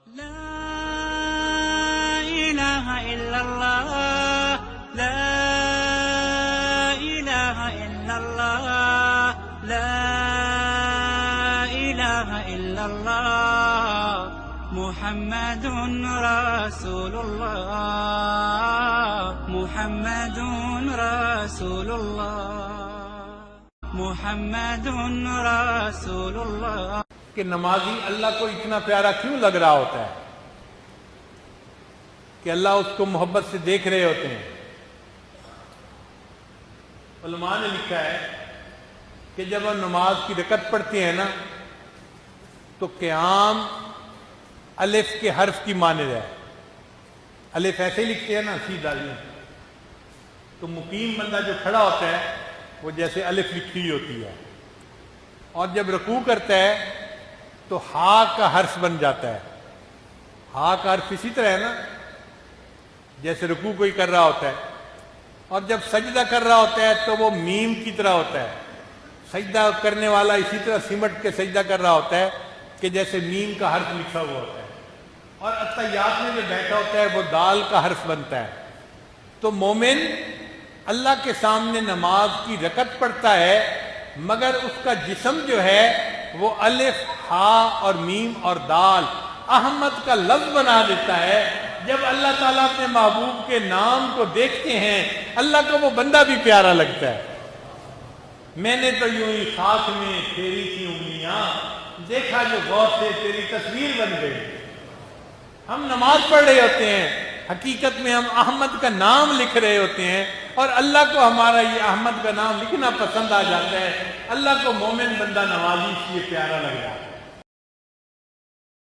لا إله إلا الله لا إله إلا الله لا إله إلا الله محمد رسول الله محمد رسول الله محمد رسول الله کہ نمازی اللہ کو اتنا پیارا کیوں لگ رہا ہوتا ہے کہ اللہ اس کو محبت سے دیکھ رہے ہوتے ہیں؟ علماء نے لکھا ہے کہ جب ہم نماز کی رکعت پڑھتے ہیں نا تو قیام الف کے حرف کی مانند ہے. الف ایسے ہی لکھتے ہیں نا سیدھا جی، تو مقیم بندہ جو کھڑا ہوتا ہے وہ جیسے الف لکھی ہوتی ہے، اور جب رکوع کرتا ہے تو ہا کا حرف بن جاتا ہے. ہا کا حرف اسی طرح ہے نا جیسے رکوع کوئی کر رہا ہوتا ہے، اور جب سجدہ کر رہا ہوتا ہے تو وہ میم کی طرح ہوتا ہے. سجدہ کرنے والا اسی طرح سمٹ کے سجدہ کر رہا ہوتا ہے کہ جیسے میم کا حرف لکھا ہوا ہوتا ہے، اور اتحیات میں جو بیٹھا ہوتا ہے وہ دال کا حرف بنتا ہے. تو مومن اللہ کے سامنے نماز کی رکعت پڑھتا ہے، مگر اس کا جسم جو ہے وہ الف ہا اور میم اور دال احمد کا لفظ بنا دیتا ہے. جب اللہ تعالیٰ اپنے محبوب کے نام کو دیکھتے ہیں اللہ کو وہ بندہ بھی پیارا لگتا ہے. میں نے تو یوں ہی خاک میں تیری کی انگلیاں دیکھا جو غور سے تیری تصویر بن گئی. ہم نماز پڑھ رہے ہوتے ہیں، حقیقت میں ہم احمد کا نام لکھ رہے ہوتے ہیں، اور اللہ کو ہمارا یہ احمد کا نام لکھنا پسند آ جاتا ہے. اللہ کو مومن بندہ نمازی اس لیے پیارا لگ رہا ہے.